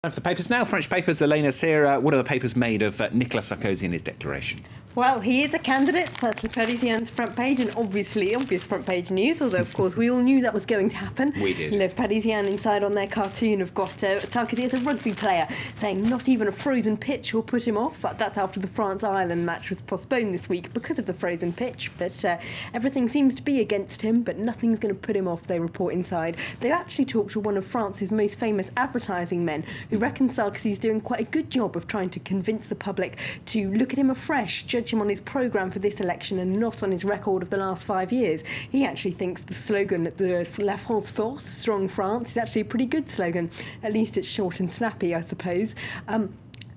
Of the papers now, French papers. Elena's here. What are the papers made of Nicolas Sarkozy and his declaration? Well, he is a candidate. That's Le Parisien's front page, and obviously obvious front page news, although of course we all knew that was going to happen. We did. Le Parisien inside on their cartoon have got Sarkozy as a rugby player, saying not even a frozen pitch will put him off. That's after the France-Ireland match was postponed this week because of the frozen pitch. But everything seems to be against him, but nothing's going to put him off, they report inside. They actually talked to one of France's most famous advertising men, who reckons Sarkozy's doing quite a good job of trying to convince the public to look at him afresh, judge him on his programme for this election and not on his record of the last 5 years. He actually thinks the slogan, the La France Force, Strong France, is actually a pretty good slogan. At least it's short and snappy, I suppose.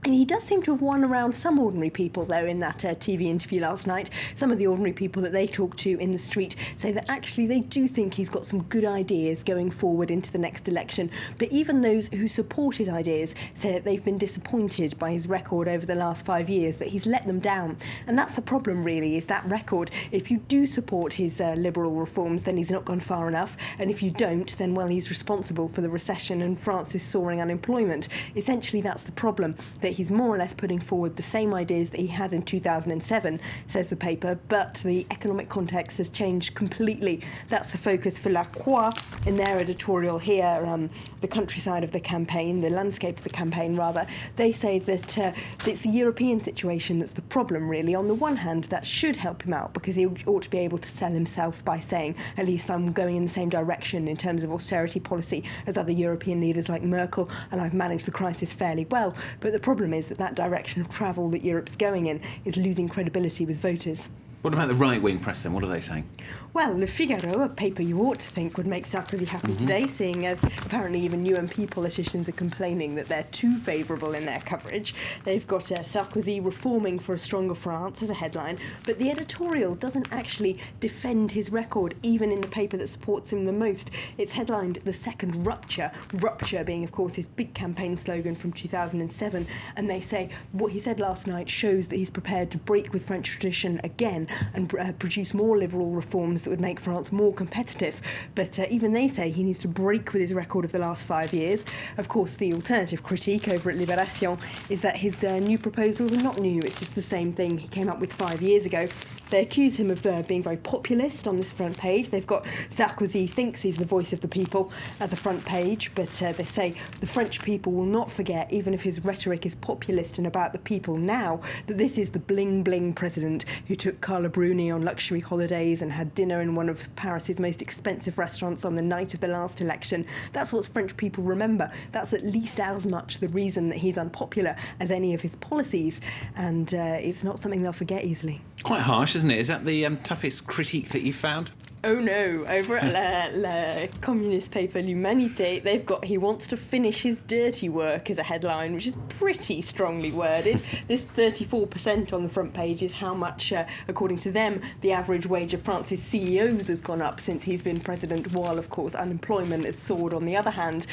And he does seem to have won around some ordinary people, though, in that TV interview last night. Some of the ordinary people that they talk to in the street say that actually they do think he's got some good ideas going forward into the next election. But even those who support his ideas say that they've been disappointed by his record over the last 5 years, that he's let them down. And that's the problem, really, is that record. If you do support his liberal reforms, then he's not gone far enough. And if you don't, then, well, he's responsible for the recession and France's soaring unemployment. Essentially, that's the problem, that he's more or less putting forward the same ideas that he had in 2007, says the paper, but the economic context has changed completely. That's the focus for La Croix in their editorial here, the countryside of the campaign, the landscape of the campaign, rather. They say that it's the European situation that's the problem, really. On the one hand, that should help him out, because he ought to be able to sell himself by saying, at least I'm going in the same direction in terms of austerity policy as other European leaders like Merkel, and I've managed the crisis fairly well. But the problem is that direction of travel that Europe's going in is losing credibility with voters. What about the right-wing press then? What are they saying? Well, Le Figaro, a paper you ought to think would make Sarkozy happy today, seeing as apparently even UMP politicians are complaining that they're too favourable in their coverage. They've got Sarkozy reforming for a stronger France as a headline, but the editorial doesn't actually defend his record, even in the paper that supports him the most. It's headlined The Second Rupture, rupture being, of course, his big campaign slogan from 2007, and they say what he said last night shows that he's prepared to break with French tradition again and produce more liberal reforms that would make France more competitive. But even they say he needs to break with his record of the last 5 years. Of course, the alternative critique over at Libération is that his new proposals are not new. It's just the same thing he came up with 5 years ago. They accuse him of being very populist on this front page. They've got Sarkozy thinks he's the voice of the people as a front page, but they say the French people will not forget, even if his rhetoric is populist and about the people now, that this is the bling-bling president who took Carla Bruni on luxury holidays and had dinner in one of Paris's most expensive restaurants on the night of the last election. That's what French people remember. That's at least as much the reason that he's unpopular as any of his policies, and it's not something they'll forget easily. Quite harsh, isn't it? Is that the toughest critique that you've found? Oh no, over at La communist paper L'Humanité, they've got he wants to finish his dirty work as a headline, which is pretty strongly worded. This 34% on the front page is how much, according to them, the average wage of France's CEOs has gone up since he's been president, while, of course, unemployment has soared on the other hand.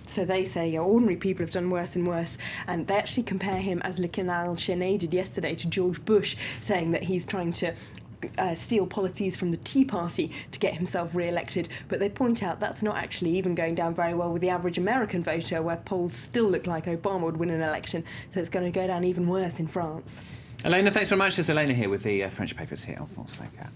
So they say ordinary people have done worse and worse, and they actually compare him, as Le Canal Enchaîné did yesterday, to George Bush, saying that he's trying to steal policies from the Tea Party to get himself re-elected, but they point out that's not actually even going down very well with the average American voter, where polls still look like Obama would win an election, so it's going to go down even worse in France. Elena, thanks very much. There's Elena here with the French papers here on France 24.